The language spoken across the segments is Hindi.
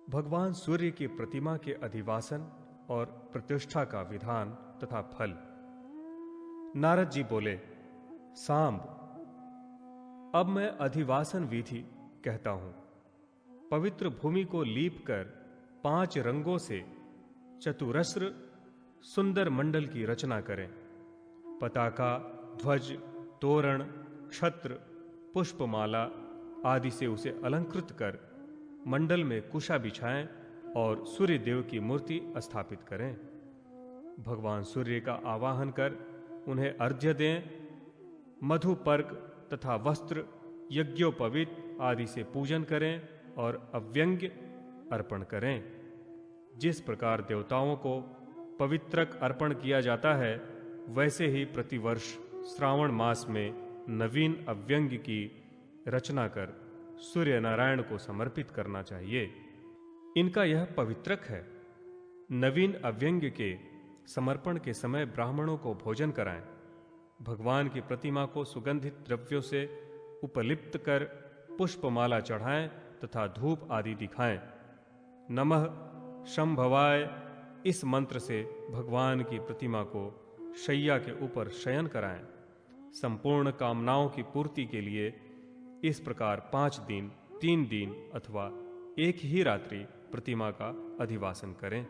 भगवान सूर्य की प्रतिमा के अधिवासन और प्रतिष्ठा का विधान तथा फल। नारद जी बोले, सांब, अब मैं अधिवासन विधि कहता हूं। पवित्र भूमि को लीप कर 5 रंगों से चतुरस्र सुंदर मंडल की रचना करें। पताका, ध्वज, तोरण, छत्र, पुष्पमाला आदि से उसे अलंकृत कर मंडल में कुशा बिछाएं और सूर्य देव की मूर्ति स्थापित करें। भगवान सूर्य का आवाहन कर उन्हें अर्घ्य दें। मधुपर्क तथा वस्त्र, यज्ञोपवीत आदि से पूजन करें और अव्यंग्य अर्पण करें। जिस प्रकार देवताओं को पवित्रक अर्पण किया जाता है, वैसे ही प्रतिवर्ष श्रावण मास में नवीन अव्यंग की रचना कर सूर्य नारायण को समर्पित करना चाहिए। इनका यह पवित्रक है। नवीन अव्यंग के समर्पण के समय ब्राह्मणों को भोजन कराएं। भगवान की प्रतिमा को सुगंधित द्रव्यों से उपलिप्त कर पुष्पमाला चढ़ाएं तथा धूप आदि दिखाएं। नमः शंभवाय इस मंत्र से भगवान की प्रतिमा को शैया के ऊपर शयन कराएं। संपूर्ण कामनाओं की पूर्ति के लिए इस प्रकार 5 दिन, 3 दिन अथवा एक ही रात्रि प्रतिमा का अधिवासन करें।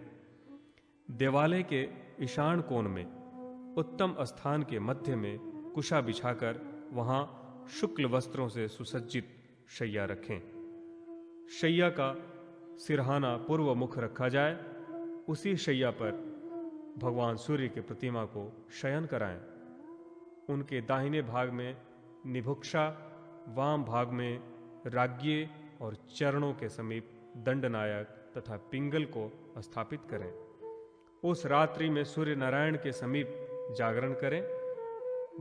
देवालय के ईशान कोण में उत्तम स्थान के मध्य में कुशा बिछाकर वहां शुक्ल वस्त्रों से सुसज्जित शैया रखें। शैया का सिरहाना पूर्व मुख रखा जाए। उसी शैया पर भगवान सूर्य की प्रतिमा को शयन कराएं। उनके दाहिने भाग में निभुक्षा, वाम भाग में राज्ञे और चरणों के समीप दंडनायक तथा पिंगल को स्थापित करें। उस रात्रि में सूर्य नारायण के समीप जागरण करें।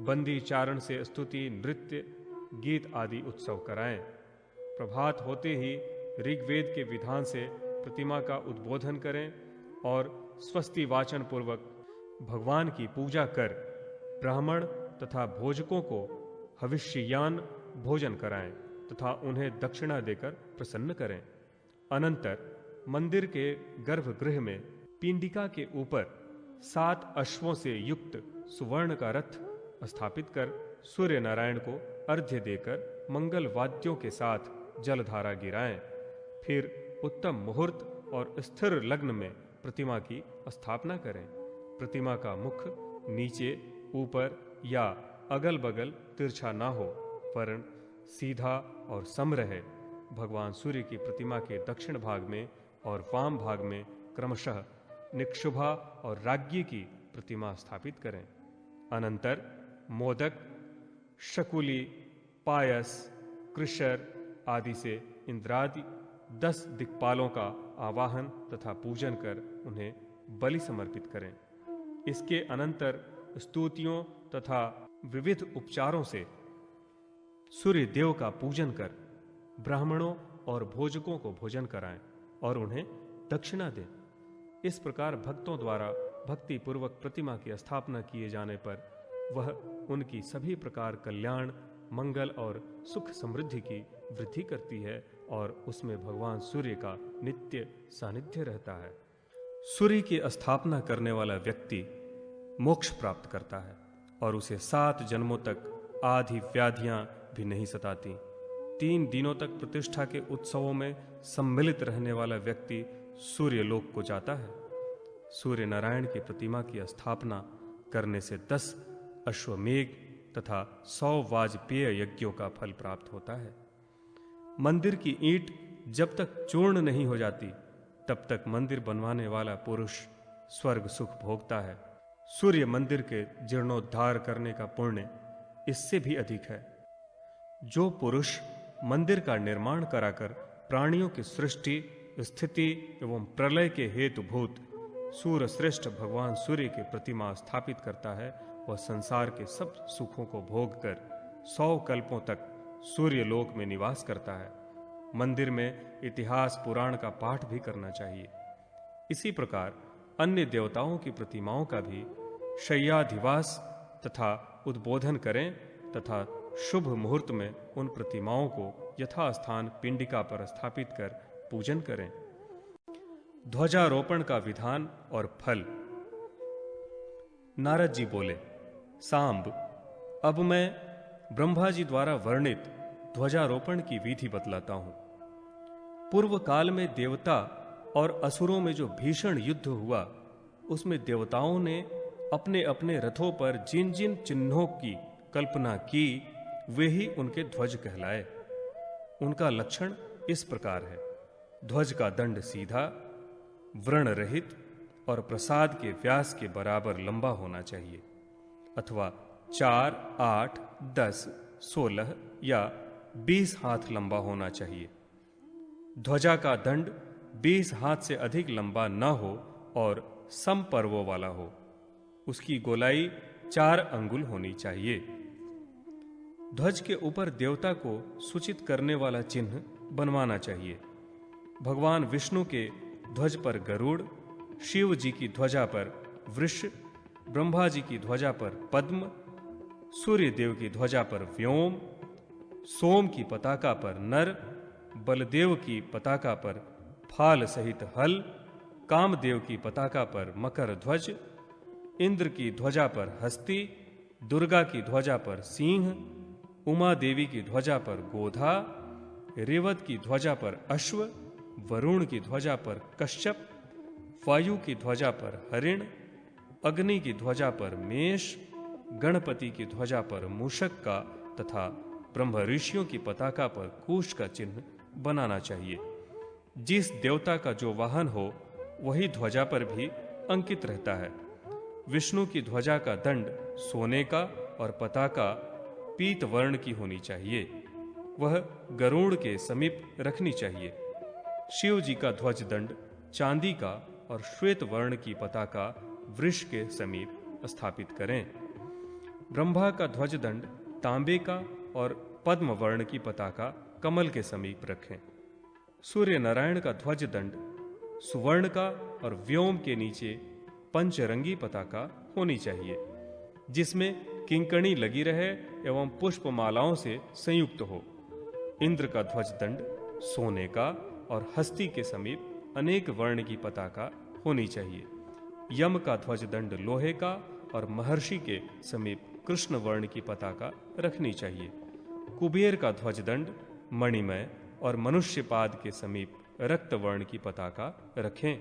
बंदी चारण से स्तुति, नृत्य, गीत आदि उत्सव कराएं। प्रभात होते ही ऋग्वेद के विधान से प्रतिमा का उद्बोधन करें और स्वस्ति वाचन पूर्वक भगवान की पूजा कर ब्राह्मण तथा भोजकों को हविष्ययान भोजन कराएं तथा उन्हें दक्षिणा देकर प्रसन्न करें। अनंतर मंदिर के गर्भगृह में पिंडिका के ऊपर 7 अश्वों से युक्त सुवर्ण का रथ स्थापित कर सूर्य नारायण को अर्घ्य देकर मंगल वाद्यों के साथ जलधारा गिराएं। फिर उत्तम मुहूर्त और स्थिर लग्न में प्रतिमा की स्थापना करें। प्रतिमा का मुख नीचे, ऊपर या अगल बगल तिरछा ना हो, वरन सीधा और सम रहे। भगवान सूर्य की प्रतिमा के दक्षिण भाग में और वाम भाग में क्रमशः निक्षुभा और राज्ञी की प्रतिमा स्थापित करें। अनंतर मोदक, शकुली, पायस, कृशर आदि से इंद्रादि 10 दिक्पालों का आवाहन तथा पूजन कर उन्हें बलि समर्पित करें। इसके अनंतर स्तुतियों तथा विविध उपचारों से सूर्य देव का पूजन कर ब्राह्मणों और भोजकों को भोजन कराएं और उन्हें दक्षिणा दें। इस प्रकार भक्तों द्वारा भक्ति पूर्वक प्रतिमा की स्थापना किए जाने पर वह उनकी सभी प्रकार कल्याण, मंगल और सुख समृद्धि की वृद्धि करती है और उसमें भगवान सूर्य का नित्य सानिध्य रहता है। सूर्य की स्थापना करने वाला व्यक्ति मोक्ष प्राप्त करता है और उसे 7 जन्मों तक आदि व्याधियां भी नहीं सताती। 3 दिनों तक प्रतिष्ठा के उत्सवों में सम्मिलित रहने वाला व्यक्ति सूर्य लोक को जाता है। सूर्य नारायण की प्रतिमा की स्थापना करने से 10 अश्वमेघ तथा 100 वाजपेय यज्ञों का फल प्राप्त होता है। मंदिर की ईंट जब तक चूर्ण नहीं हो जाती, तब तक मंदिर बनवाने वाला पुरुष स्वर्ग सुख भोगता है। सूर्य मंदिर के जीर्णोद्धार करने का पुण्य इससे भी अधिक है। जो पुरुष मंदिर का निर्माण कराकर प्राणियों की सृष्टि, स्थिति एवं प्रलय के हेतुभूत सूर्य श्रेष्ठ भगवान सूर्य की प्रतिमा स्थापित करता है, वह संसार के सब सुखों को भोग कर 100 कल्पों तक सूर्य लोक में निवास करता है। मंदिर में इतिहास पुराण का पाठ भी करना चाहिए। इसी प्रकार अन्य देवताओं की प्रतिमाओं का भी शय्याधिवास तथा उद्बोधन करें तथा शुभ मुहूर्त में उन प्रतिमाओं को यथास्थान पिंडिका पर स्थापित कर पूजन करें। ध्वजारोपण का विधान और फल। नारद जी बोले, सांब, अब मैं ब्रह्मा जी द्वारा वर्णित ध्वजारोपण की विधि बतलाता हूं। पूर्व काल में देवता और असुरों में जो भीषण युद्ध हुआ, उसमें देवताओं ने अपने अपने रथों पर जिन जिन चिन्हों की कल्पना की, वे ही उनके ध्वज कहलाए। उनका लक्षण इस प्रकार है: ध्वज का दंड सीधा, व्रण रहित और प्रसाद के व्यास के बराबर लंबा होना चाहिए, अथवा 4, 8, 10, 16 या 20 हाथ लंबा होना चाहिए। ध्वजा का दंड 20 हाथ से अधिक लंबा न हो और समपर्वों वाला हो। उसकी गोलाई 4 अंगुल होनी चाहिए। ध्वज के ऊपर देवता को सूचित करने वाला चिन्ह बनवाना चाहिए। भगवान विष्णु के ध्वज पर गरुड़, शिव जी की ध्वजा पर वृष, ब्रह्मा जी की ध्वजा पर पद्म, सूर्य देव की ध्वजा पर व्योम, सोम की पताका पर नर, बलदेव की पताका पर फाल सहित हल, कामदेव की पताका पर मकर ध्वज, इंद्र की ध्वजा पर हस्ती, दुर्गा की ध्वजा पर सिंह, उमा देवी की ध्वजा पर गोधा, रेवत की ध्वजा पर अश्व, वरुण की ध्वजा पर कश्यप, वायु की ध्वजा पर हरिण, अग्नि की ध्वजा पर मेष, गणपति की ध्वजा पर मूषक का तथा ब्रह्म ऋषियों की पताका पर कूश का चिन्ह बनाना चाहिए। जिस देवता का जो वाहन हो, वही ध्वजा पर भी अंकित रहता है। विष्णु की ध्वजा का दंड सोने का और पताका पीत वर्ण की होनी चाहिए। वह गरुड़ के समीप रखनी चाहिए। शिव जी का ध्वज दंड चांदी का और श्वेत वर्ण की पताका वृष के समीप स्थापित करें। ब्रह्मा का ध्वज दंड तांबे का और पद्म वर्ण की पताका कमल के समीप रखें। सूर्य नारायण का ध्वज दंड सुवर्ण का और व्योम के नीचे पंचरंगी पताका होनी चाहिए, जिसमें किंकणी लगी रहे एवं पुष्पमालाओं से संयुक्त हो। इंद्र का ध्वज दंड सोने का और हस्ती के समीप अनेक वर्ण की पताका होनी चाहिए। यम का ध्वज दंड लोहे का और महर्षि के समीप कृष्ण वर्ण की पताका रखनी चाहिए। कुबेर का ध्वज दंड मणिमय और मनुष्यपाद के समीप रक्त वर्ण की पताका रखें।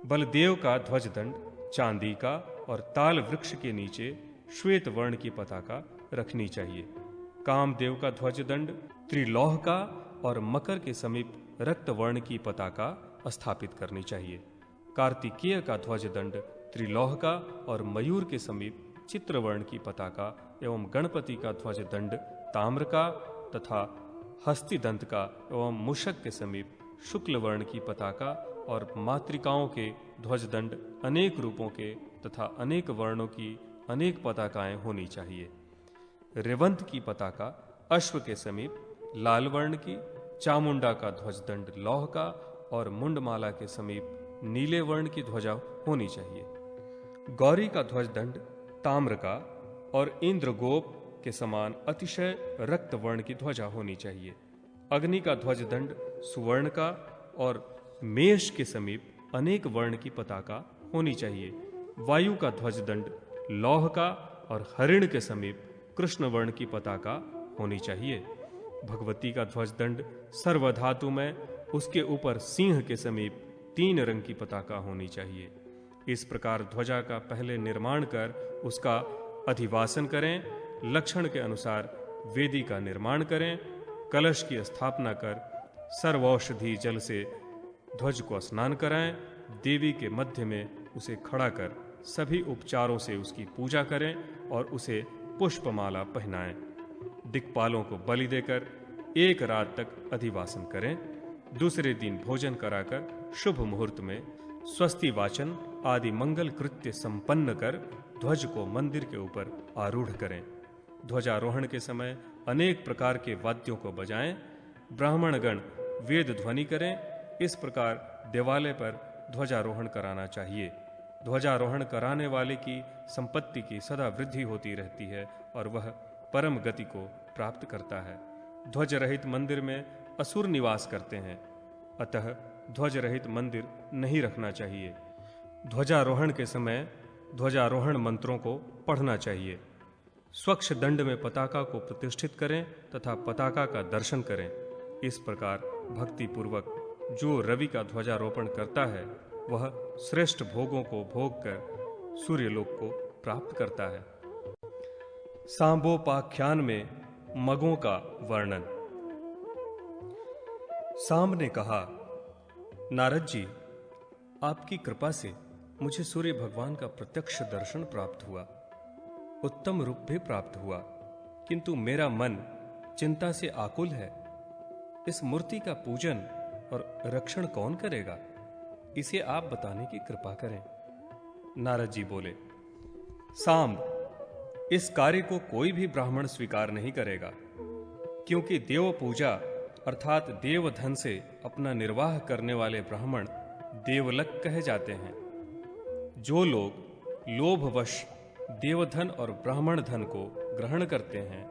बलदेव का ध्वज दंड चांदी का और ताल वृक्ष के नीचे श्वेत वर्ण की पताका रखनी चाहिए। कामदेव का ध्वज दंड त्रिलोह का और मकर के समीप रक्त वर्ण की पताका स्थापित करनी चाहिए। कार्तिकेय का ध्वज दंड त्रिलोह का और मयूर के समीप चित्रवर्ण की पताका एवं गणपति का ध्वज दंड ताम्र का तथा हस्तिदंत का एवं मूषक के समीप शुक्ल वर्ण की पताका और मातृकाओं के ध्वज दंड अनेक रूपों के तथा अनेक वर्णों की अनेक पताकाएं होनी चाहिए। रेवंत की पताका अश्व के समीप लाल वर्ण की, चामुंडा का ध्वजदंड लौह का और मुंडमाला के समीप नीले वर्ण की ध्वजा होनी चाहिए। गौरी का ध्वजदंड ताम्र का और इंद्रगोप के समान अतिशय रक्त वर्ण की ध्वजा होनी चाहिए। अग्नि का ध्वजदंड सुवर्ण का और मेष के समीप अनेक वर्ण की पताका होनी चाहिए। वायु का ध्वजदंड लौह का और हरिण के समीप कृष्ण वर्ण की पताका होनी चाहिए। भगवती का ध्वजदंड सर्वधातु में, उसके ऊपर सिंह के समीप 3 रंग की पताका होनी चाहिए। इस प्रकार ध्वजा का पहले निर्माण कर उसका अधिवासन करें। लक्षण के अनुसार वेदी का निर्माण करें। कलश की स्थापना कर सर्वौषधि जल से ध्वज को स्नान कराएं। देवी के मध्य में उसे खड़ा कर सभी उपचारों से उसकी पूजा करें और उसे पुष्पमाला पहनाएं। दिक्पालों को बलि देकर 1 रात तक अधिवासन करें। दूसरे दिन भोजन कराकर शुभ मुहूर्त में स्वस्ति वाचन आदि मंगल कृत्य संपन्न कर ध्वज को मंदिर के ऊपर आरूढ़ करें। ध्वजारोहण के समय अनेक प्रकार के वाद्यों को बजाएं। ब्राह्मणगण वेद ध्वनि करें। इस प्रकार देवालय पर ध्वजारोहण कराना चाहिए। ध्वजारोहण कराने वाले की संपत्ति की सदा वृद्धि होती रहती है और वह परम गति को प्राप्त करता है। ध्वज रहित मंदिर में असुर निवास करते हैं, अतः ध्वज रहित मंदिर नहीं रखना चाहिए। ध्वजारोहण के समय ध्वजारोहण मंत्रों को पढ़ना चाहिए। स्वच्छ दंड में पताका को प्रतिष्ठित करें तथा पताका का दर्शन करें। इस प्रकार भक्ति पूर्वक जो रवि का ध्वजारोपण करता है वह श्रेष्ठ भोगों को भोग कर सूर्यलोक को प्राप्त करता है। सांबोपाख्यान में मगों का वर्णन। सांब ने कहा, नारद जी, आपकी कृपा से मुझे सूर्य भगवान का प्रत्यक्ष दर्शन प्राप्त हुआ, उत्तम रूप भी प्राप्त हुआ, किंतु मेरा मन चिंता से आकुल है। इस मूर्ति का पूजन और रक्षण कौन करेगा? इसे आप बताने की कृपा करें। नारद जी बोले, सांब, इस कार्य को कोई भी ब्राह्मण स्वीकार नहीं करेगा, क्योंकि देव पूजा अर्थात देवधन से अपना निर्वाह करने वाले ब्राह्मण देवलक कहे जाते हैं। जो लोग लोभवश देवधन और ब्राह्मण धन को ग्रहण करते हैं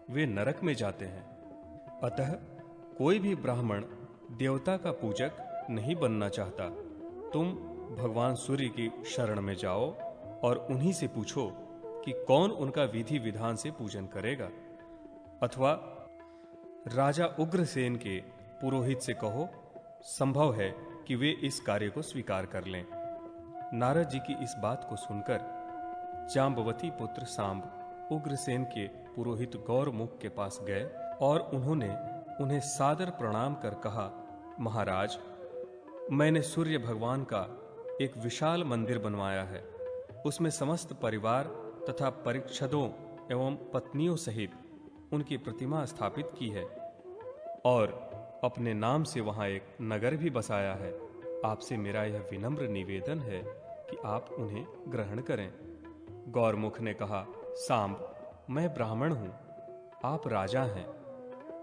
वे नरक में जाते हैं। अतः कोई भी ब्राह्मण देवता का पूजक नहीं बनना चाहता। तुम भगवान सूर्य की शरण में जाओ और उन्हीं से पूछो कि कौन उनका विधि विधान से पूजन करेगा, अथवा राजा उग्रसेन के पुरोहित से कहो, संभव है कि वे इस कार्य को स्वीकार कर लें। नारद जी की इस बात को सुनकर जाम्बवती पुत्र सांब उग्रसेन के पुरोहित गौरमुख के पास गए और उन्होंने उन्हें सादर प्रणाम कर कहा, महाराज, मैंने सूर्य भगवान का एक विशाल मंदिर बनवाया है। उसमें समस्त परिवार तथा परिक्षदों एवं पत्नियों सहित उनकी प्रतिमा स्थापित की है और अपने नाम से वहां एक नगर भी बसाया है। आपसे मेरा यह विनम्र निवेदन है कि आप उन्हें ग्रहण करें। गौरमुख ने कहा, सांब, मैं ब्राह्मण हूं, आप राजा हैं।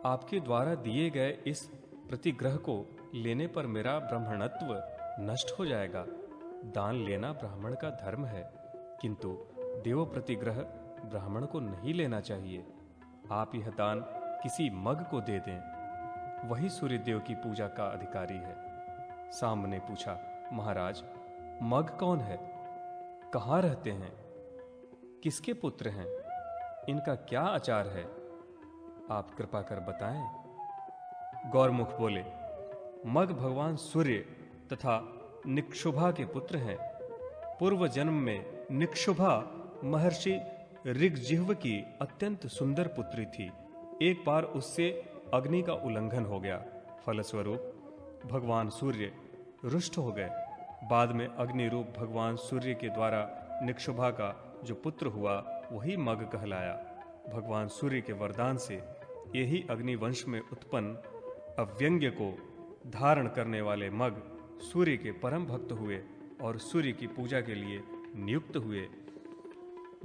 आपके द्वारा दिए गए इस प्रतिग्रह को लेने पर मेरा ब्राह्मणत्व नष्ट हो जाएगा। दान लेना ब्राह्मण का धर्म है, किंतु देव प्रतिग्रह ब्राह्मण को नहीं लेना चाहिए। आप यह दान किसी मग को दे दें, वही सूर्यदेव की पूजा का अधिकारी है। सांब ने पूछा, महाराज, मग कौन है? कहाँ रहते हैं? किसके पुत्र हैं? इनका क्या आचार है? आप कृपा कर बताएं। गौरमुख बोले, मग भगवान सूर्य तथा निक्षुभा के पुत्र हैं। पूर्व जन्म में निक्षुभा महर्षि ऋग्जिह्व की अत्यंत सुंदर पुत्री थी। एक बार उससे अग्नि का उल्लंघन हो गया। फलस्वरूप भगवान सूर्य रुष्ट हो गए। बाद में अग्नि रूप भगवान सूर्य के द्वारा निक्षुभा का जो पुत्र हुआ वही मग कहलाया। भगवान सूर्य के वरदान से यही अग्निवंश में उत्पन्न अव्यंग्य को धारण करने वाले मग सूर्य के परम भक्त हुए और सूर्य की पूजा के लिए नियुक्त हुए।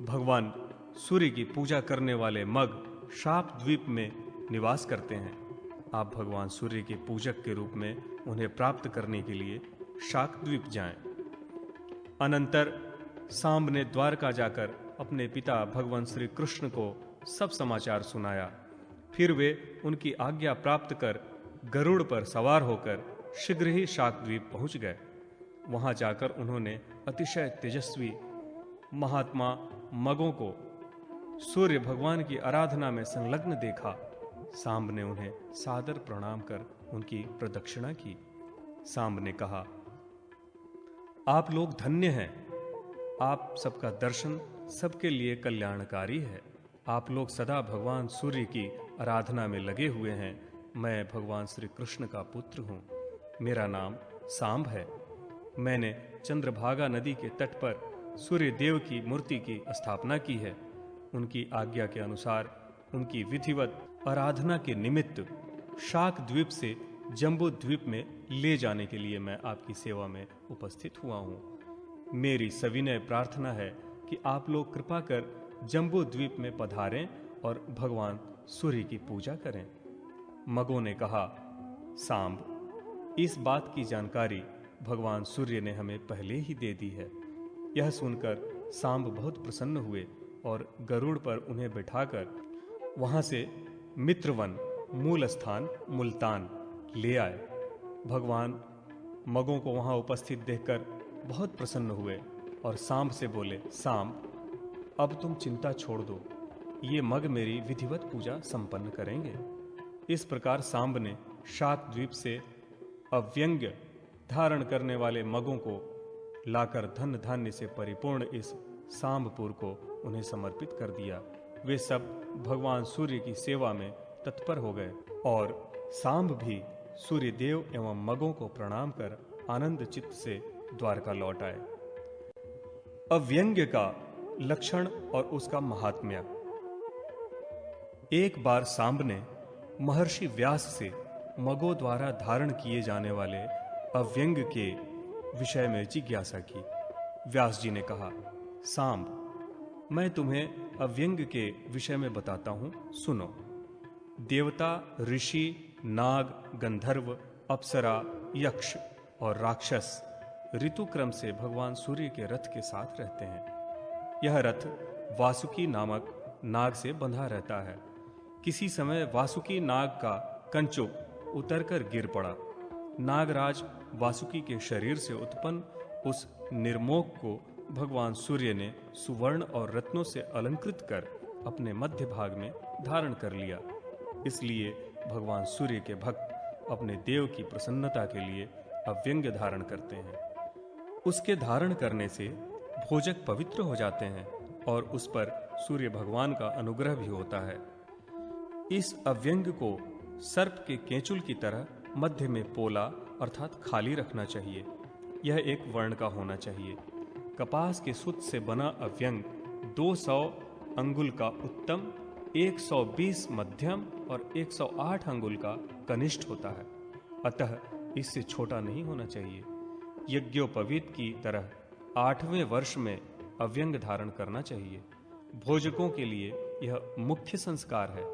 भगवान सूर्य की पूजा करने वाले मग शाप द्वीप में निवास करते हैं। आप भगवान सूर्य के पूजक के रूप में उन्हें प्राप्त करने के लिए शाक द्वीप जाएं। अनंतर सांब ने द्वारका जाकर अपने पिता भगवान श्री कृष्ण को सब समाचार सुनाया। फिर वे उनकी आज्ञा प्राप्त कर गरुड़ पर सवार होकर शीघ्र ही शाकद्वीप पहुंच गए। वहां जाकर उन्होंने अतिशय तेजस्वी महात्मा मगों को सूर्य भगवान की आराधना में संलग्न देखा। सांब ने उन्हें सादर प्रणाम कर उनकी प्रदक्षिणा की। सांब ने कहा, आप लोग धन्य हैं। आप सबका दर्शन सबके लिए कल्याणकारी है। आप लोग सदा भगवान सूर्य की आराधना में लगे हुए हैं। मैं भगवान श्री कृष्ण का पुत्र हूँ। मेरा नाम सांब है। मैंने चंद्रभागा नदी के तट पर सूर्य देव की मूर्ति की स्थापना की है। उनकी आज्ञा के अनुसार उनकी विधिवत आराधना के निमित्त शाक द्वीप से जम्बू द्वीप में ले जाने के लिए मैं आपकी सेवा में उपस्थित हुआ हूँ। मेरी सविनय प्रार्थना है कि आप लोग कृपा कर जम्बू द्वीप में पधारें और भगवान सूर्य की पूजा करें। मगों ने कहा, सांब, इस बात की जानकारी भगवान सूर्य ने हमें पहले ही दे दी है। यह सुनकर सांब बहुत प्रसन्न हुए और गरुड़ पर उन्हें बिठाकर वहां से मित्रवन मूल स्थान मुल्तान ले आए। भगवान मगों को वहां उपस्थित देखकर बहुत प्रसन्न हुए और सांब से बोले, सांब, अब तुम चिंता छोड़ दो, ये मग मेरी विधिवत पूजा संपन्न करेंगे। इस प्रकार सांब ने शाक द्वीप से अव्यंग्य धारण करने वाले मगों को लाकर धन धान्य से परिपूर्ण इस सांबपुर को उन्हें समर्पित कर दिया। वे सब भगवान सूर्य की सेवा में तत्पर हो गए और सांब भी सूर्य देव एवं मगों को प्रणाम कर आनंद चित्त से द्वारका लौट आए। अव्यंग्य का लक्षण और उसका महात्म्य। एक बार सांब ने महर्षि व्यास से मगों द्वारा धारण किए जाने वाले अव्यंग के विषय में जिज्ञासा की। व्यास जी ने कहा, सांब, मैं तुम्हें अव्यंग के विषय में बताता हूं, सुनो। देवता, ऋषि, नाग, गंधर्व, अप्सरा, यक्ष और राक्षस ऋतु क्रम से भगवान सूर्य के रथ के साथ रहते हैं। यह रथ वासुकी नामक नाग से बंधा रहता है। किसी समय वासुकी नाग का कंचुक उतरकर गिर पड़ा। नागराज वासुकी के शरीर से उत्पन्न उस निर्मोक को भगवान सूर्य ने सुवर्ण और रत्नों से अलंकृत कर अपने मध्य भाग में धारण कर लिया। इसलिए भगवान सूर्य के भक्त अपने देव की प्रसन्नता के लिए अव्यंग धारण करते हैं। उसके धारण करने से भोजक पवित्र हो जाते हैं और उस पर सूर्य भगवान का अनुग्रह भी होता है। इस अव्यंग को सर्प के केंचुल की तरह मध्य में पोला अर्थात खाली रखना चाहिए। यह एक वर्ण का होना चाहिए। कपास के सूत से बना अव्यंग 200 अंगुल का उत्तम, 120 मध्यम और 108 अंगुल का कनिष्ठ होता है। अतः इससे छोटा नहीं होना चाहिए। यज्ञोपवीत की तरह 8वें वर्ष में अव्यंग धारण करना चाहिए। भोजकों के लिए यह मुख्य संस्कार है।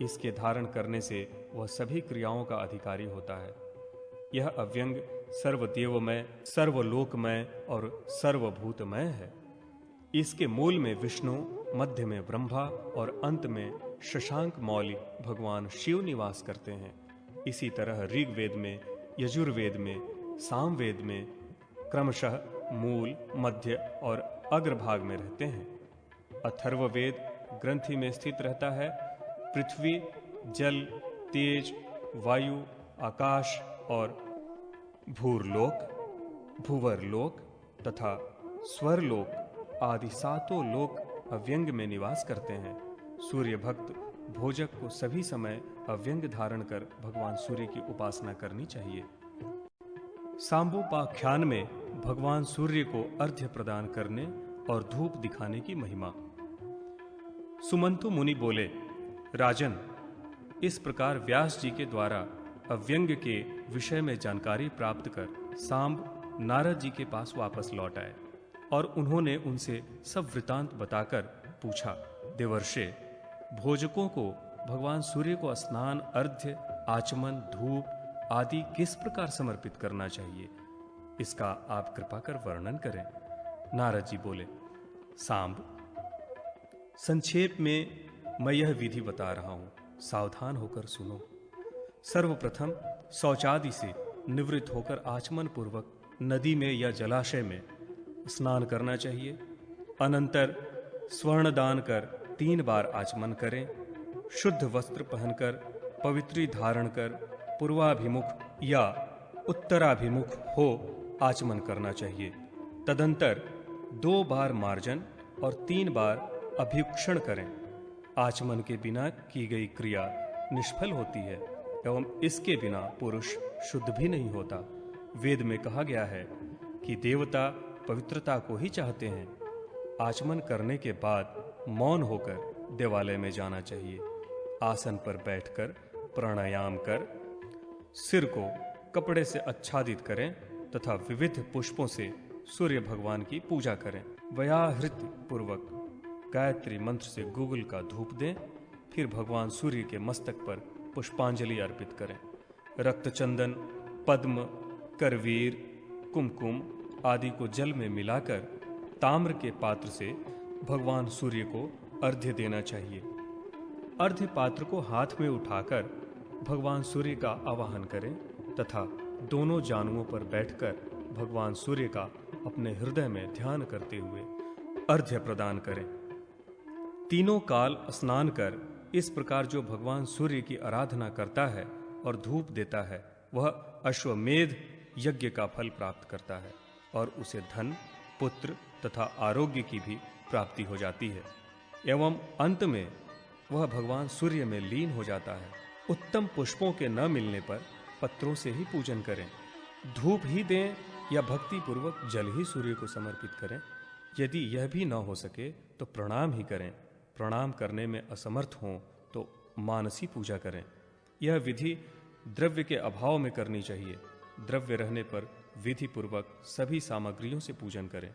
इसके धारण करने से वह सभी क्रियाओं का अधिकारी होता है। यह अव्यंग सर्वदेवमय, सर्वलोकमय और सर्वभूतमय है। इसके मूल में विष्णु, मध्य में ब्रह्मा और अंत में शशांक मौली भगवान शिव निवास करते हैं। इसी तरह ऋग्वेद में, यजुर्वेद में, सामवेद में क्रमशः मूल, मध्य और अग्रभाग में रहते हैं। अथर्ववेद ग्रंथि में स्थित रहता है। पृथ्वी, जल, तेज, वायु, आकाश और भूरलोक, भूवरलोक तथा स्वरलोक आदि 7 लोक अव्यंग में निवास करते हैं। सूर्य भक्त भोजक को सभी समय अव्यंग धारण कर भगवान सूर्य की उपासना करनी चाहिए। सांबोपाख्यान में भगवान सूर्य को अर्घ्य प्रदान करने और धूप दिखाने की महिमा। सुमंतु मुनि बोले, राजन, इस प्रकार व्यास जी के द्वारा अव्यंग के विषय में जानकारी प्राप्त कर सांब नारद जी के पास वापस लौट आए और उन्होंने उनसे सब वृतांत बताकर पूछा, देवर्षे, भोजकों को भगवान सूर्य को स्नान, अर्घ्य, आचमन, धूप आदि किस प्रकार समर्पित करना चाहिए? इसका आप कृपा कर वर्णन करें। नारद जी बोले, सांब, संक्षेप में मैं यह विधि बता रहा हूं, सावधान होकर सुनो। सर्वप्रथम शौचादि से निवृत्त होकर आचमन पूर्वक नदी में या जलाशय में स्नान करना चाहिए। अनंतर स्वर्ण दान कर 3 बार आचमन करें। शुद्ध वस्त्र पहनकर, पवित्री धारण कर पूर्वाभिमुख या उत्तराभिमुख हो आचमन करना चाहिए। तदंतर 2 बार मार्जन और 3 बार अभ्युक्षण करें। आचमन के बिना की गई क्रिया निष्फल होती है एवं इसके बिना पुरुष शुद्ध भी नहीं होता। वेद में कहा गया है कि देवता पवित्रता को ही चाहते हैं। आचमन करने के बाद मौन होकर देवालय में जाना चाहिए। आसन पर बैठकर प्राणायाम कर सिर को कपड़े से आच्छादित करें तथा विविध पुष्पों से सूर्य भगवान की पूजा करें। व्याहृत पूर्वक गायत्री मंत्र से गुगुल का धूप दें। फिर भगवान सूर्य के मस्तक पर पुष्पांजलि अर्पित करें। रक्तचंदन, पद्म, करवीर, कुमकुम आदि को जल में मिलाकर ताम्र के पात्र से भगवान सूर्य को अर्घ्य देना चाहिए। अर्घ्य पात्र को हाथ में उठाकर भगवान सूर्य का आवाहन करें तथा दोनों जानुओं पर बैठकर भगवान सूर्य का अपने हृदय में ध्यान करते हुए अर्घ्य प्रदान करें। तीनों काल स्नान कर इस प्रकार जो भगवान सूर्य की आराधना करता है और धूप देता है, वह अश्वमेध यज्ञ का फल प्राप्त करता है और उसे धन, पुत्र तथा आरोग्य की भी प्राप्ति हो जाती है एवं अंत में वह भगवान सूर्य में लीन हो जाता है। उत्तम पुष्पों के न मिलने पर पत्रों से ही पूजन करें, धूप ही दें या भक्ति पूर्वक जल ही सूर्य को समर्पित करें। यदि यह भी न हो सके तो प्रणाम ही करें। प्रणाम करने में असमर्थ हों तो मानसी पूजा करें। यह विधि द्रव्य के अभाव में करनी चाहिए। द्रव्य रहने पर विधि पूर्वक सभी सामग्रियों से पूजन करें।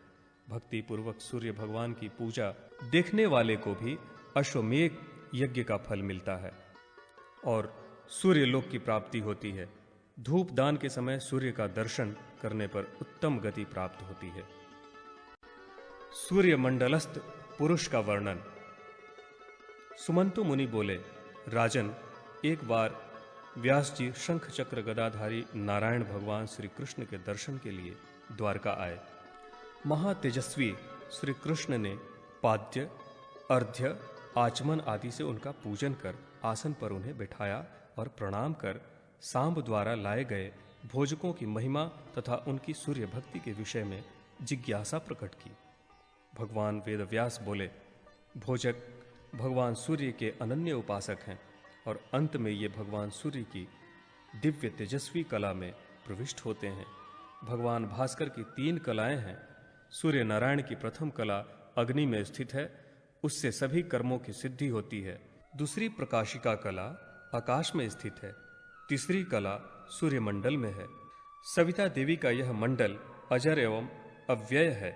भक्ति पूर्वक सूर्य भगवान की पूजा देखने वाले को भी अश्वमेध यज्ञ का फल मिलता है और सूर्य लोक की प्राप्ति होती है। धूप दान के समय सूर्य का दर्शन करने पर उत्तम गति प्राप्त होती है। सूर्य मंडलस्थ पुरुष का वर्णन। सुमंतु मुनि बोले, राजन, एक बार व्यास जी शंख चक्र गदाधारी नारायण भगवान श्री कृष्ण के दर्शन के लिए द्वारका आए। महातेजस्वी श्री कृष्ण ने पाद्य, अर्घ्य, आचमन आदि से उनका पूजन कर आसन पर उन्हें बिठाया और प्रणाम कर सांब द्वारा लाए गए भोजकों की महिमा तथा उनकी सूर्य भक्ति के विषय में जिज्ञासा प्रकट की। भगवान वेदव्यास बोले, भोजक भगवान सूर्य के अनन्य उपासक हैं और अंत में ये भगवान सूर्य की दिव्य तेजस्वी कला में प्रविष्ट होते हैं। भगवान भास्कर की 3 कलाएं हैं। सूर्य नारायण की प्रथम कला अग्नि में स्थित है, उससे सभी कर्मों की सिद्धि होती है। दूसरी प्रकाशिका कला आकाश में स्थित है। तीसरी कला सूर्यमंडल में है। सविता देवी का यह मंडल अजर एवं अव्यय है।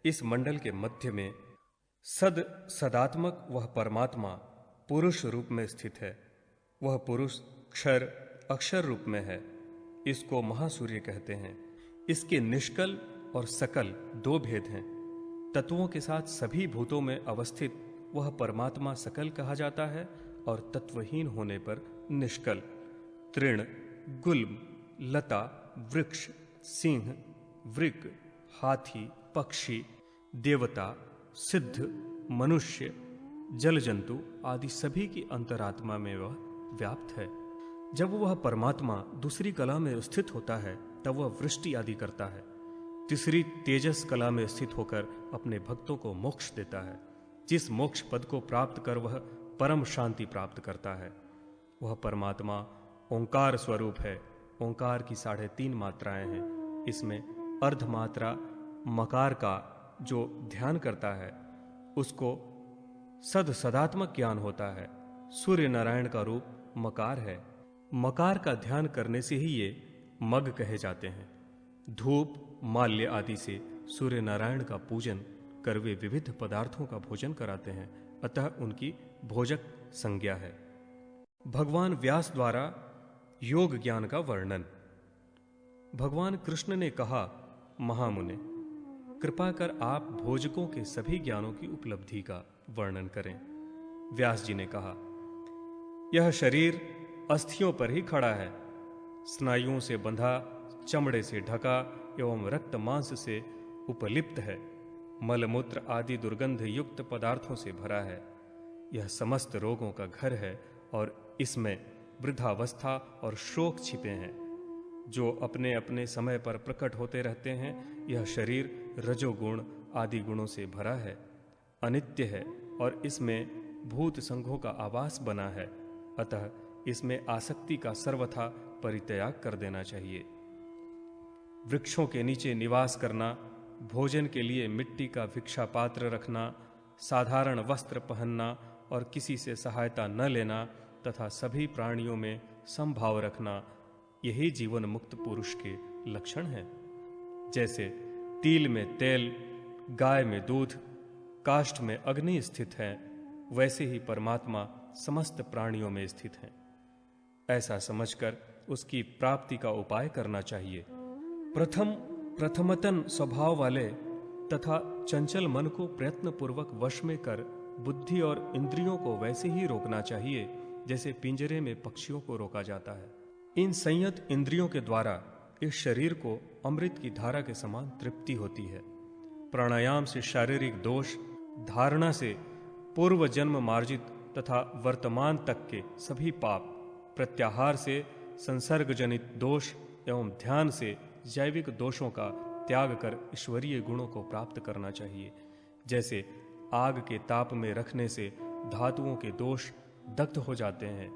इस मंडल के मध्य में सदात्मक वह परमात्मा पुरुष रूप में स्थित है। वह पुरुष क्षर अक्षर रूप में है। इसको महासूर्य कहते हैं। इसके निष्कल और सकल 2 भेद हैं। तत्वों के साथ सभी भूतों में अवस्थित वह परमात्मा सकल कहा जाता है और तत्वहीन होने पर निष्कल। तृण, गुल्म, लता, वृक्ष, सिंह, वृक, हाथी, पक्षी, देवता, सिद्ध, मनुष्य, जल जंतु आदि सभी की अंतरात्मा में वह व्याप्त है। जब वह परमात्मा दूसरी कला में स्थित होता है तब वह वृष्टि आदि करता है। तीसरी तेजस कला में स्थित होकर अपने भक्तों को मोक्ष देता है। जिस मोक्ष पद को प्राप्त कर वह परम शांति प्राप्त करता है। वह परमात्मा ओंकार स्वरूप है। ओंकार की 3.5 मात्राएं हैं। इसमें अर्ध मात्रा मकार का जो ध्यान करता है उसको सदात्मक ज्ञान होता है। सूर्य नारायण का रूप मकार है। मकार का ध्यान करने से ही ये मग कहे जाते हैं। धूप, माल्य आदि से सूर्य नारायण का पूजन कर वे विविध पदार्थों का भोजन कराते हैं, अतः उनकी भोजक संज्ञा है। भगवान व्यास द्वारा योग ज्ञान का वर्णन। भगवान कृष्ण ने कहा, महामुने, कृपा कर आप भोजकों के सभी ज्ञानों की उपलब्धि का वर्णन करें। व्यास जी ने कहा, यह शरीर अस्थियों पर ही खड़ा है, स्नायुओं से बंधा, चमड़े से ढका एवं रक्त मांस से उपलिप्त है, मलमूत्र आदि दुर्गंध युक्त पदार्थों से भरा है। यह समस्त रोगों का घर है और इसमें वृद्धावस्था और शोक छिपे हैं, जो अपने अपने समय पर प्रकट होते रहते हैं। यह शरीर रजोगुण आदि गुणों से भरा है, अनित्य है और इसमें भूत संघों का आवास बना है, अतः इसमें आसक्ति का सर्वथा परित्याग कर देना चाहिए। वृक्षों के नीचे निवास करना, भोजन के लिए मिट्टी का भिक्षा पात्र रखना, साधारण वस्त्र पहनना और किसी से सहायता न लेना तथा सभी प्राणियों में समभाव रखना, यही जीवन मुक्त पुरुष के लक्षण हैं। जैसे तिल में तेल, गाय में दूध, काष्ठ में अग्नि स्थित है, वैसे ही परमात्मा समस्त प्राणियों में स्थित है। ऐसा समझकर उसकी प्राप्ति का उपाय करना चाहिए। प्रथमतन स्वभाव वाले तथा चंचल मन को प्रयत्न पूर्वक वश में कर बुद्धि और इंद्रियों को वैसे ही रोकना चाहिए जैसे पिंजरे में पक्षियों को रोका जाता है। इन संयत इंद्रियों के द्वारा इस शरीर को अमृत की धारा के समान तृप्ति होती है। प्राणायाम से शारीरिक दोष, धारणा से पूर्व जन्म मार्जित तथा वर्तमान तक के सभी पाप, प्रत्याहार से संसर्ग जनित दोष एवं ध्यान से जैविक दोषों का त्याग कर ईश्वरीय गुणों को प्राप्त करना चाहिए। जैसे आग के ताप में रखने से धातुओं के दोष दग्ध हो जाते हैं,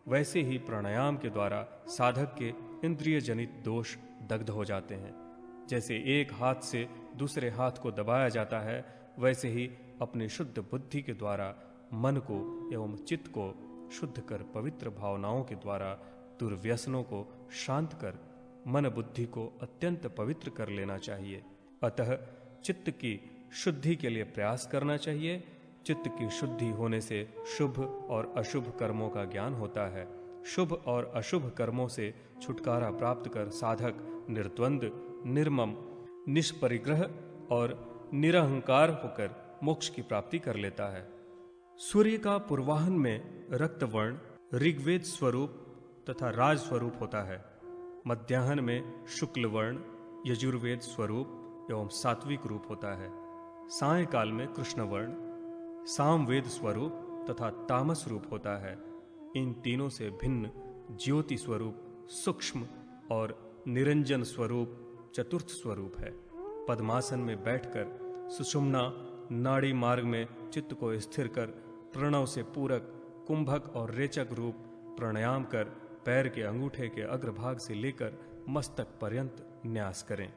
वैसे ही प्राणायाम के द्वारा साधक के इंद्रिय जनित दोष दग्ध हो जाते हैं। जैसे एक हाथ से दूसरे हाथ को दबाया जाता है, वैसे ही अपनी शुद्ध बुद्धि के द्वारा मन को एवं चित्त को शुद्ध कर पवित्र भावनाओं के द्वारा दुर्व्यसनों को शांत कर मन बुद्धि को अत्यंत पवित्र कर लेना चाहिए। अतः चित्त की शुद्धि के लिए प्रयास करना चाहिए। चित्त की शुद्धि होने से शुभ और अशुभ कर्मों का ज्ञान होता है। शुभ और अशुभ कर्मों से छुटकारा प्राप्त कर साधक निर्द्वंद, निर्मम, निष्परिग्रह और निरहंकार होकर मोक्ष की प्राप्ति कर लेता है। सूर्य का पूर्वाहन में रक्तवर्ण ऋग्वेद स्वरूप तथा राज स्वरूप होता है। मध्याह्न में शुक्ल वर्ण यजुर्वेद स्वरूप एवं सात्विक रूप होता है। सायंकाल में कृष्ण वर्ण सामवेद स्वरूप तथा तामस रूप होता है। इन तीनों से भिन्न ज्योति स्वरूप, सूक्ष्म और निरंजन स्वरूप चतुर्थ स्वरूप है। पद्मासन में बैठकर सुषुम्ना नाड़ी मार्ग में चित्त को स्थिर कर प्रणव से पूरक कुंभक और रेचक रूप प्राणायाम कर पैर के अंगूठे के अग्रभाग से लेकर मस्तक पर्यंत न्यास करें।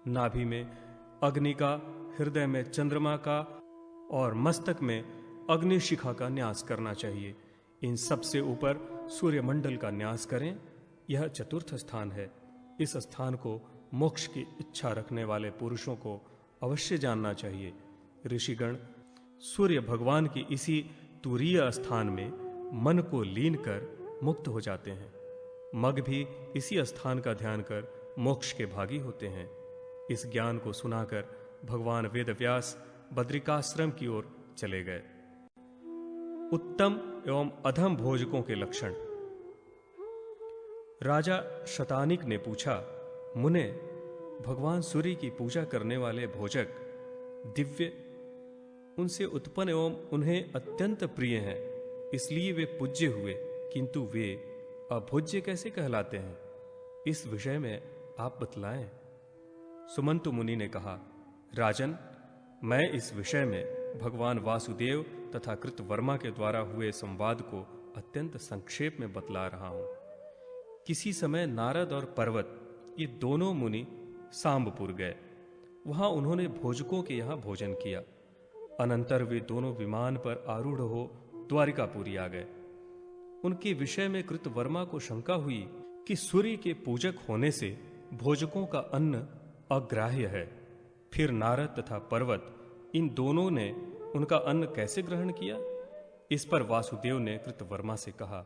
नाभि में अग्नि का, हृदय में चंद्रमा का और मस्तक में अग्निशिखा का न्यास करना चाहिए। इन सबसे ऊपर सूर्यमंडल का न्यास करें। यह चतुर्थ स्थान है। इस स्थान को मोक्ष की इच्छा रखने वाले पुरुषों को अवश्य जानना चाहिए। ऋषिगण सूर्य भगवान की इसी तुरीय स्थान में मन को लीन कर मुक्त हो जाते हैं। मग भी इसी स्थान का ध्यान कर मोक्ष के भागी होते हैं। इस ज्ञान को सुनाकर भगवान वेदव्यास बद्रिकाश्रम की ओर चले गए। उत्तम एवं अधम भोजकों के लक्षण। राजा शतानिक ने पूछा, मुने, भगवान सूर्य की पूजा करने वाले भोजक दिव्य, उनसे उत्पन्न एवं उन्हें अत्यंत प्रिय हैं, इसलिए वे पूज्य हुए, किंतु वे अभोज्य कैसे कहलाते हैं? इस विषय में आप बतलाएं। सुमंतु मुनि ने कहा, राजन, मैं इस विषय में भगवान वासुदेव तथा कृतवर्मा के द्वारा हुए संवाद को अत्यंत संक्षेप में बतला रहा हूं। किसी समय नारद और पर्वत, ये दोनों मुनि सांबपुर गए। वहां उन्होंने भोजकों के यहां भोजन किया। अनंतर वे दोनों विमान पर आरूढ़ हो द्वारिकापुरी आ गए। उनके विषय में कृतवर्मा को शंका हुई कि सूर्य के पूजक होने से भोजकों का अन्न अग्राह्य है। फिर नारद तथा पर्वत, इन दोनों ने उनका अन्न कैसे ग्रहण किया? इस पर वासुदेव ने कृतवर्मा से कहा,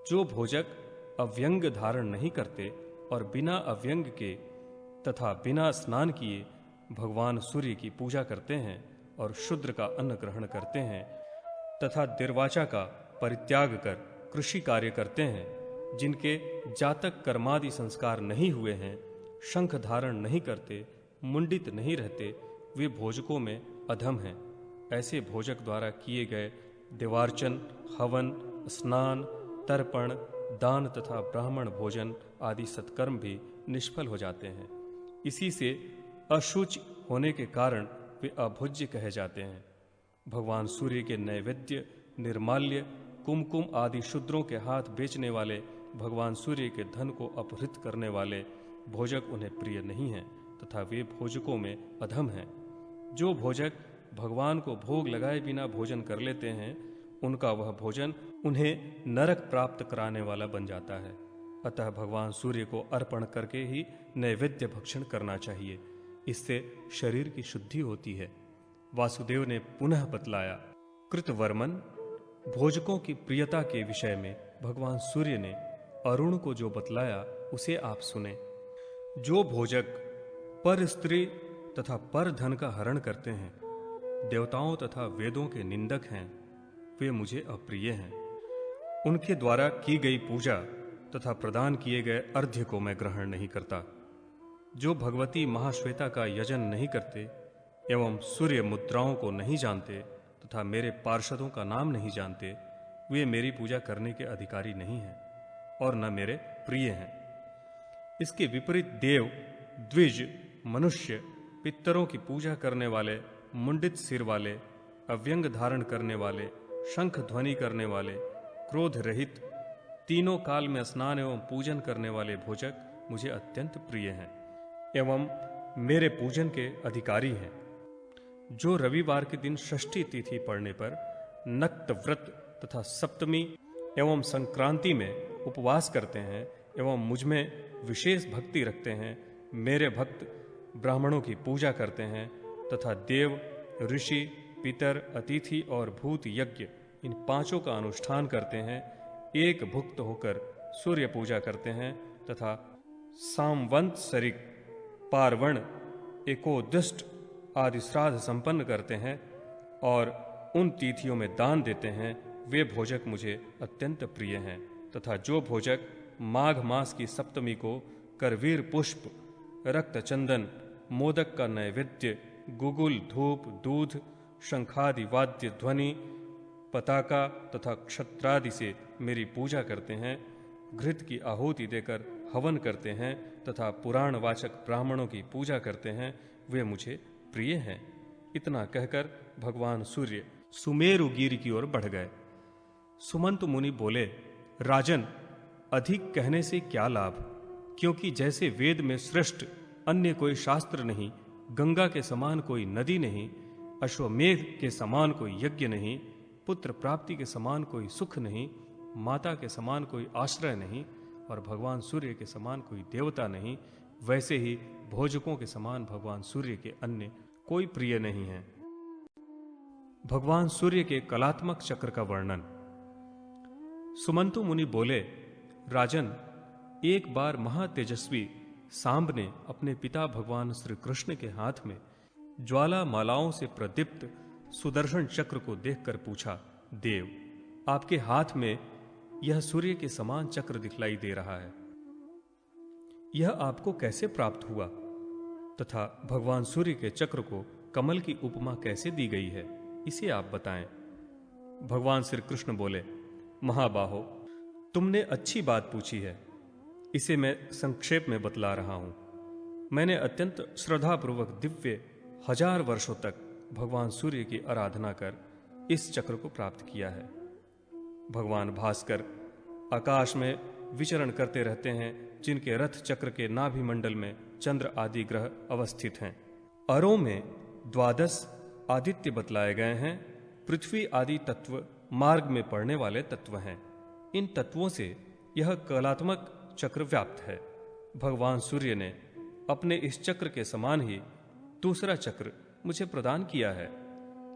जो भोजक अव्यंग धारण नहीं करते और बिना अव्यंग के तथा बिना स्नान किए भगवान सूर्य की पूजा करते हैं और शूद्र का अन्न ग्रहण करते हैं तथा निर्वाचा का परित्याग कर कृषि कार्य करते हैं, जिनके जातक कर्मादि संस्कार नहीं हुए हैं, शंख धारण नहीं करते, मुंडित नहीं रहते, वे भोजकों में अधम हैं। ऐसे भोजक द्वारा किए गए देवार्चन, हवन, स्नान, तर्पण, दान तथा ब्राह्मण भोजन आदि सत्कर्म भी निष्फल हो जाते हैं। इसी से अशुचि होने के कारण वे अभोज्य कहे जाते हैं। भगवान सूर्य के नैवेद्य, निर्माल्य, कुमकुम आदि शूद्रों के हाथ बेचने वाले, भगवान सूर्य के धन को अपहृत करने वाले भोजक उन्हें प्रिय नहीं हैं तथा वे भोजकों में अधम हैं। जो भोजक भगवान को भोग लगाए बिना भोजन कर लेते हैं, उनका वह भोजन उन्हें नरक प्राप्त कराने वाला बन जाता है। अतः भगवान सूर्य को अर्पण करके ही नैवेद्य भक्षण करना चाहिए। इससे शरीर की शुद्धि होती है। वासुदेव ने पुनः बतलाया, कृतवर्मन, भोजकों की प्रियता के विषय में भगवान सूर्य ने अरुण को जो बतलाया उसे आप सुने। जो भोजक पर स्त्री तथा पर धन का हरण करते हैं, देवताओं तथा वेदों के निंदक हैं, वे मुझे अप्रिय हैं। उनके द्वारा की गई पूजा तथा प्रदान किए गए अर्घ्य को मैं ग्रहण नहीं करता। जो भगवती महाश्वेता का यजन नहीं करते एवं सूर्य मुद्राओं को नहीं जानते तथा मेरे पार्षदों का नाम नहीं जानते, वे मेरी पूजा करने के अधिकारी नहीं हैं और न मेरे प्रिय हैं। इसके विपरीत देव, द्विज, मनुष्य, पितरों की पूजा करने वाले, मुंडित सिर वाले, अव्यंग धारण करने वाले, शंख ध्वनि करने वाले, क्रोध रहित, तीनों काल में स्नान एवं पूजन करने वाले भोजक मुझे अत्यंत प्रिय हैं एवं मेरे पूजन के अधिकारी हैं। जो रविवार के दिन षष्ठी तिथि पड़ने पर नक्त व्रत तथा सप्तमी एवं संक्रांति में उपवास करते हैं एवं मुझ में विशेष भक्ति रखते हैं, मेरे भक्त ब्राह्मणों की पूजा करते हैं तथा देव, ऋषि, पितर, अतिथि और भूत यज्ञ इन पांचों का अनुष्ठान करते हैं, एक भुक्त होकर सूर्य पूजा करते हैं तथा सामवंतसरिक, पार्वण, एकोदष्ट आदि श्राद्ध संपन्न करते हैं और उन तिथियों में दान देते हैं, वे भोजक मुझे अत्यंत प्रिय हैं। तथा जो भोजक माघ मास की सप्तमी को करवीर पुष्प, रक्त चंदन, मोदक का नैवेद्य, गुगुल, धूप, दूध, शंखादि वाद्य ध्वनि, पताका तथा क्षत्रादि से मेरी पूजा करते हैं, घृत की आहुति देकर हवन करते हैं तथा पुराणवाचक ब्राह्मणों की पूजा करते हैं, वे मुझे प्रिय हैं। इतना कहकर भगवान सूर्य सुमेरु गिरि की ओर बढ़ गए। सुमंत मुनि बोले, राजन, अधिक कहने से क्या लाभ, क्योंकि जैसे वेद में श्रेष्ठ अन्य कोई शास्त्र नहीं, गंगा के समान कोई नदी नहीं, अश्वमेध के समान कोई यज्ञ नहीं, पुत्र प्राप्ति के समान कोई सुख नहीं, माता के समान कोई आश्रय नहीं और भगवान सूर्य के समान कोई देवता नहीं, वैसे ही भोजकों के समान भगवान सूर्य के अन्य कोई प्रिय नहीं है। भगवान सूर्य के कलात्मक चक्र का वर्णन। सुमंतु मुनि बोले, राजन, एक बार महातेजस्वी सांब ने अपने पिता भगवान श्री कृष्ण के हाथ में ज्वाला मालाओं से प्रदीप्त सुदर्शन चक्र को देखकर पूछा, देव, आपके हाथ में यह सूर्य के समान चक्र दिखलाई दे रहा है, यह आपको कैसे प्राप्त हुआ तथा भगवान सूर्य के चक्र को कमल की उपमा कैसे दी गई है, इसे आप बताएं। भगवान श्री कृष्ण बोले, महाबाहो, तुमने अच्छी बात पूछी है, इसे मैं संक्षेप में बतला रहा हूं। मैंने अत्यंत श्रद्धापूर्वक दिव्य 1000 वर्षों तक भगवान सूर्य की आराधना कर इस चक्र को प्राप्त किया है। भगवान भास्कर आकाश में विचरण करते रहते हैं, जिनके रथ चक्र के नाभि मंडल में चंद्र आदि ग्रह अवस्थित हैं। अरों में 12 आदित्य बतलाए गए हैं। पृथ्वी आदि तत्व मार्ग में पड़ने वाले तत्व हैं। इन तत्वों से यह कलात्मक चक्र व्याप्त है। भगवान सूर्य ने अपने इस चक्र के समान ही दूसरा चक्र मुझे प्रदान किया है।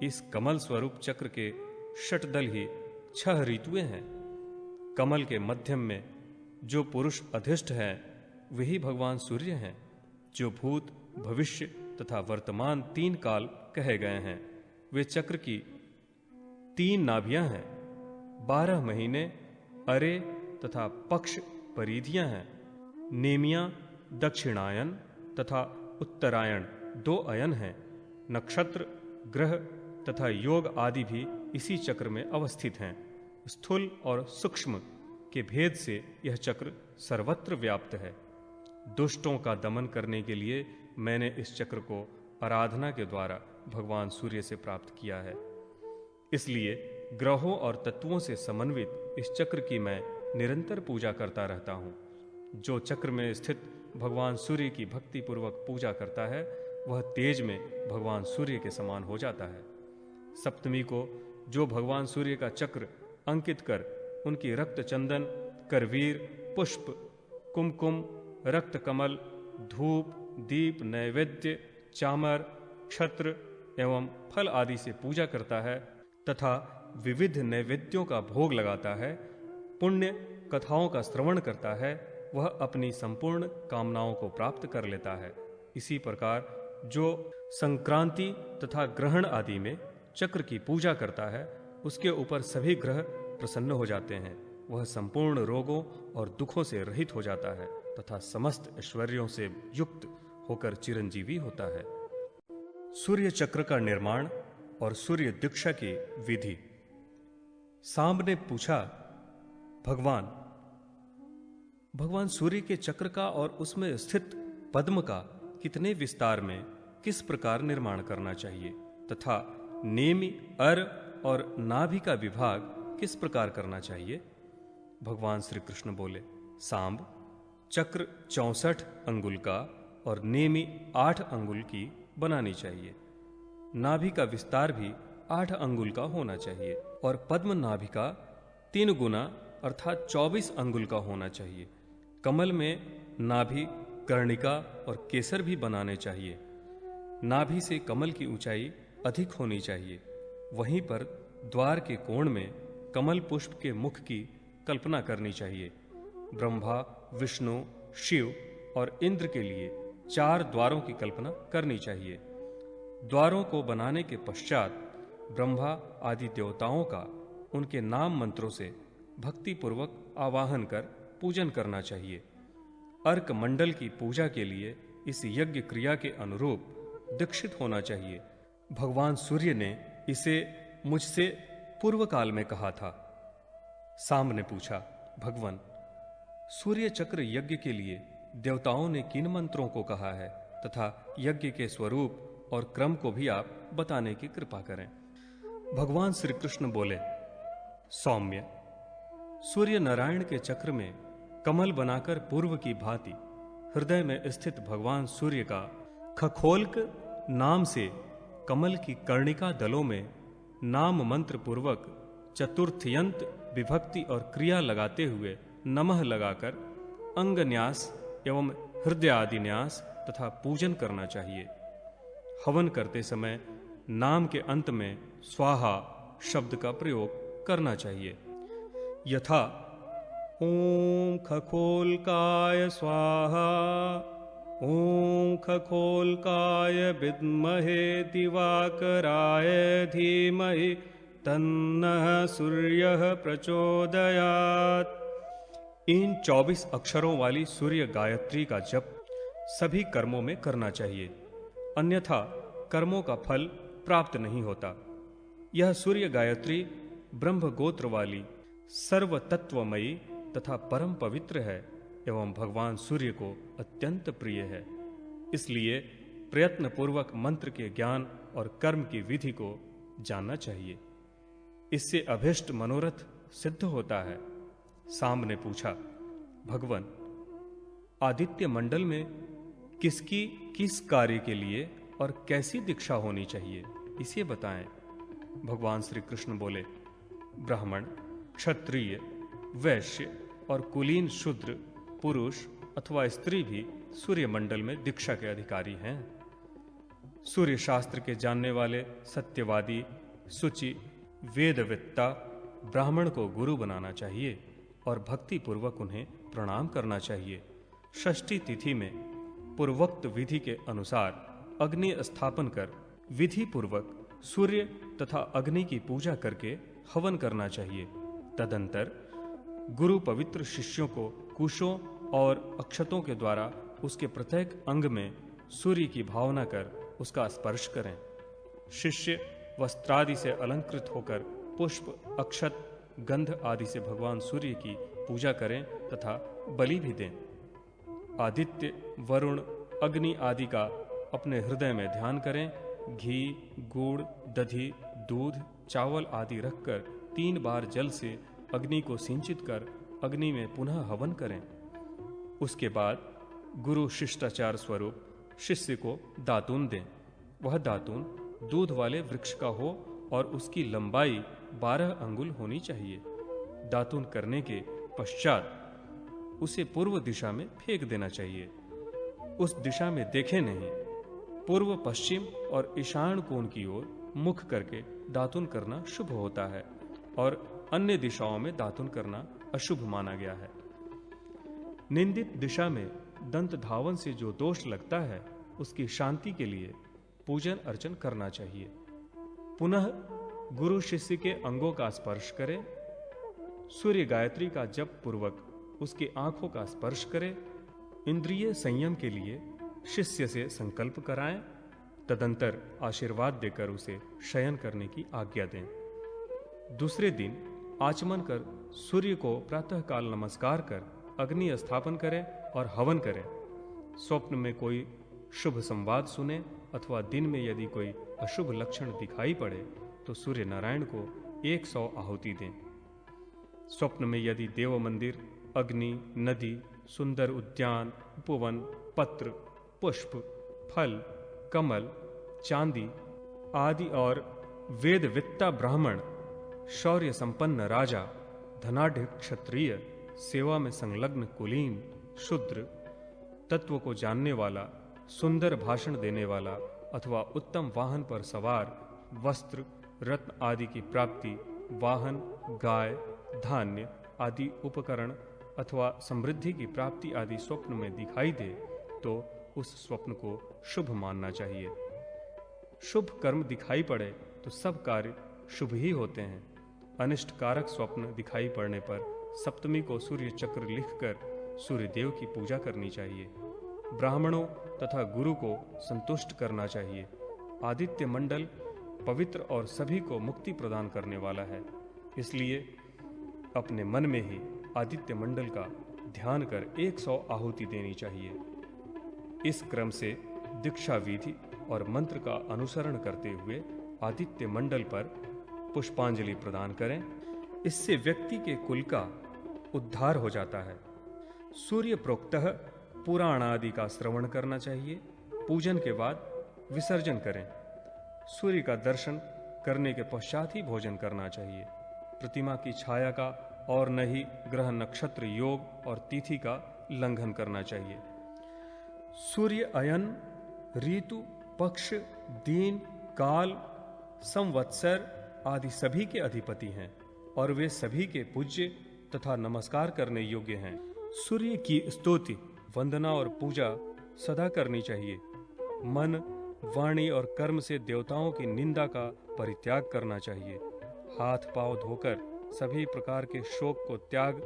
इस कमल स्वरूप चक्र के षटदल ही 6 ऋतुएं हैं। कमल के मध्यम में जो पुरुष अधिष्ठ हैं, वही भगवान सूर्य हैं, जो भूत, भविष्य तथा वर्तमान 3 काल कहे गए हैं। वे चक्र की 3 नाभियां हैं, 12 महीने, अरे तथा पक्ष परिधियां हैं। नेमियां दक्षिणायन तथा उत्तरायण 2 अयन हैं। नक्षत्र, ग्रह तथा योग आदि भी इसी चक्र में अवस्थित हैं। स्थूल और सूक्ष्म के भेद से यह चक्र सर्वत्र व्याप्त है। दुष्टों का दमन करने के लिए मैंने इस चक्र को आराधना के द्वारा भगवान सूर्य से प्राप्त किया है। इसलिए ग्रहों और तत्वों से समन्वित इस चक्र की मैं निरंतर पूजा करता रहता हूँ। जो चक्र में स्थित भगवान सूर्य की भक्ति पूर्वक पूजा करता है, वह तेज में भगवान सूर्य के समान हो जाता है। सप्तमी को जो भगवान सूर्य का चक्र अंकित कर उनकी रक्त चंदन, करवीर, पुष्प, कुमकुम, रक्त कमल, धूप, दीप, नैवेद्य, चामर, छत्र एवं फल आदि से पूजा करता है तथा विविध नैवेद्यों का भोग लगाता है, पुण्य कथाओं का श्रवण करता है, वह अपनी संपूर्ण कामनाओं को प्राप्त कर लेता है। इसी प्रकार जो संक्रांति तथा ग्रहण आदि में चक्र की पूजा करता है, उसके ऊपर सभी ग्रह प्रसन्न हो जाते हैं। वह संपूर्ण रोगों और दुखों से रहित हो जाता है तथा समस्त ऐश्वर्यों से युक्त होकर चिरंजीवी होता है। सूर्य चक्र का निर्माण और सूर्य दीक्षा की विधि। सांब ने पूछा, भगवान सूर्य के चक्र का और उसमें स्थित पद्म का कितने विस्तार में किस प्रकार निर्माण करना चाहिए तथा नेमि, अर और नाभि का विभाग किस प्रकार करना चाहिए? भगवान श्री कृष्ण बोले, सांब, चक्र 64 अंगुल का और नेमि 8 अंगुल की बनानी चाहिए। नाभि का विस्तार भी 8 अंगुल का होना चाहिए और पद्म नाभि का 3 गुना अर्थात 24 अंगुल का होना चाहिए। कमल में नाभि, कर्णिका और केसर भी बनाने चाहिए। नाभि से कमल की ऊंचाई अधिक होनी चाहिए। वहीं पर द्वार के कोण में कमल पुष्प के मुख की कल्पना करनी चाहिए। ब्रह्मा, विष्णु, शिव और इंद्र के लिए 4 द्वारों की कल्पना करनी चाहिए। द्वारों को बनाने के पश्चात ब्रह्मा आदि देवताओं का उनके नाम मंत्रों से भक्ति पूर्वक आवाहन कर पूजन करना चाहिए। अर्क मंडल की पूजा के लिए इस यज्ञ क्रिया के अनुरूप दीक्षित होना चाहिए। भगवान सूर्य ने इसे मुझसे पूर्व काल में कहा था। सांब ने पूछा, भगवान, सूर्य चक्र यज्ञ के लिए देवताओं ने किन मंत्रों को कहा है तथा यज्ञ के स्वरूप और क्रम को भी आप बताने की कृपा करें। भगवान श्री कृष्ण बोले, सौम्य, सूर्य नारायण के चक्र में कमल बनाकर पूर्व की भांति हृदय में स्थित भगवान सूर्य का खखोल्क नाम से कमल की कर्णिका दलों में नाम मंत्र पूर्वक चतुर्थयंत विभक्ति और क्रिया लगाते हुए नमः लगाकर अंगन्यास एवं हृदय आदि न्यास तथा पूजन करना चाहिए। हवन करते समय नाम के अंत में स्वाहा शब्द का प्रयोग करना चाहिए। यथा ओम खखोल्काय स्वाहा, ओम खखोल्काय विद्महे दिवाकराय धीमहि तन्नः सूर्यः प्रचोदयात्। इन 24 अक्षरों वाली सूर्य गायत्री का जप सभी कर्मों में करना चाहिए, अन्यथा कर्मों का फल प्राप्त नहीं होता। यह सूर्य गायत्री ब्रह्म गोत्र वाली सर्व तत्वमयी तथा परम पवित्र है एवं भगवान सूर्य को अत्यंत प्रिय है। इसलिए प्रयत्न पूर्वक मंत्र के ज्ञान और कर्म की विधि को जानना चाहिए। इससे अभिष्ट मनोरथ सिद्ध होता है। सांब ने पूछा, भगवान, आदित्य मंडल में किसकी किस कार्य के लिए और कैसी दीक्षा होनी चाहिए, इसे बताएं। भगवान श्री कृष्ण बोले, ब्राह्मण, क्षत्रिय, वैश्य और कुलीन शूद्र पुरुष अथवा स्त्री भी सूर्य मंडल में दीक्षा के अधिकारी हैं। सूर्य शास्त्र के जानने वाले सत्यवादी, शुचि, वेदवेत्ता ब्राह्मण को गुरु बनाना चाहिए और भक्ति पूर्वक उन्हें प्रणाम करना चाहिए। षष्ठी तिथि में पूर्वोक्त विधि के अनुसार अग्नि स्थापन कर विधि पूर्वक सूर्य तथा अग्नि की पूजा करके हवन करना चाहिए। तदंतर गुरु पवित्र शिष्यों को कुशों और अक्षतों के द्वारा उसके प्रत्येक अंग में सूर्य की भावना कर उसका स्पर्श करें। शिष्य वस्त्रादि से अलंकृत होकर पुष्प, अक्षत, गंध आदि से भगवान सूर्य की पूजा करें तथा बलि भी दें। आदित्य, वरुण, अग्नि आदि का अपने हृदय में ध्यान करें। घी, गुड़, दधी, दूध, चावल आदि रखकर 3 बार जल से अग्नि को सिंचित कर अग्नि में पुनः हवन करें। उसके बाद गुरु शिष्टाचार स्वरूप शिष्य को दातून दें। वह दातून दूध वाले वृक्ष का हो और उसकी लंबाई 12 अंगुल होनी चाहिए। दातून करने के पश्चात उसे पूर्व दिशा में फेंक देना चाहिए। उस दिशा में देखे नहीं, पूर्व, पश्चिम और ईशान कोण की ओर मुख करके दातून करना शुभ होता है और अन्य दिशाओं में दातून करना अशुभ माना गया है। निंदित दिशा में दंत धावन से जो दोष लगता है उसकी शांति के लिए पूजन अर्चन करना चाहिए। पुनः गुरु शिष्य के अंगों का स्पर्श करें। सूर्य गायत्री का जप पूर्वक उसकी आंखों का स्पर्श करें। इंद्रिय संयम के लिए शिष्य से संकल्प कराएं, तदंतर आशीर्वाद देकर उसे शयन करने की आज्ञा दें। दूसरे दिन आचमन कर सूर्य को प्रातःकाल नमस्कार कर अग्नि स्थापन करें और हवन करें। स्वप्न में कोई शुभ संवाद सुने अथवा दिन में यदि कोई अशुभ लक्षण दिखाई पड़े तो सूर्य नारायण को 100 आहुति दें। स्वप्न में यदि देव मंदिर, अग्नि, नदी, सुंदर उद्यान, उपवन, पत्र, पुष्प, फल, कमल, चांदी आदि और वेदवित्ता ब्राह्मण, शौर्य संपन्न राजा, धनाढ़ क्षत्रिय, सेवा में संलग्न कुलीन, शूद्र, तत्व को जानने वाला, सुंदर भाषण देने वाला अथवा उत्तम वाहन पर सवार, वस्त्र, रत्न आदि की प्राप्ति, वाहन, गाय, धान्य आदि उपकरण अथवा समृद्धि की प्राप्ति आदि स्वप्न में दिखाई दे तो उस स्वप्न को शुभ मानना चाहिए। शुभ कर्म दिखाई पड़े तो सब कार्य शुभ ही होते हैं। अनिष्ट कारक स्वप्न दिखाई पड़ने पर सप्तमी को सूर्य चक्र लिखकर सूर्य देव की पूजा करनी चाहिए। ब्राह्मणों तथा गुरु को संतुष्ट करना चाहिए। आदित्य मंडल पवित्र और सभी को मुक्ति प्रदान करने वाला है, इसलिए अपने मन में ही आदित्य मंडल का ध्यान कर 100 आहुति देनी चाहिए। इस क्रम से दीक्षा विधि और मंत्र का अनुसरण करते हुए आदित्य मंडल पर पुष्पांजलि प्रदान करें। इससे व्यक्ति के कुल का उद्धार हो जाता है। सूर्य प्रोक्तः पुराण आदि का श्रवण करना चाहिए। पूजन के बाद विसर्जन करें। सूर्य का दर्शन करने के पश्चात ही भोजन करना चाहिए। प्रतिमा की छाया का और न ही ग्रह नक्षत्र योग और तिथि का उल्लंघन करना चाहिए। सूर्य अयन, ऋतु, पक्ष, दिन, काल, संवत्सर आदि सभी के अधिपति हैं और वे सभी के पूज्य तथा नमस्कार करने योग्य हैं। सूर्य की स्तुति, वंदना और पूजा सदा करनी चाहिए। मन, वाणी और कर्म से देवताओं की निंदा का परित्याग करना चाहिए। हाथ पांव धोकर सभी प्रकार के शोक को त्याग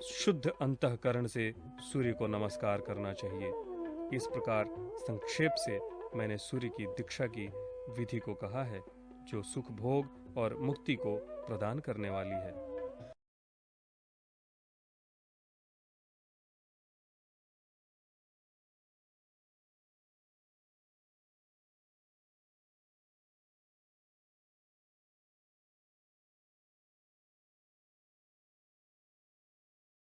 शुद्ध अंतःकरण से सूर्य को नमस्कार करना चाहिए। इस प्रकार संक्षेप से मैंने सूर्य की दीक्षा की विधि को कहा है, जो सुख भोग और मुक्ति को प्रदान करने वाली है।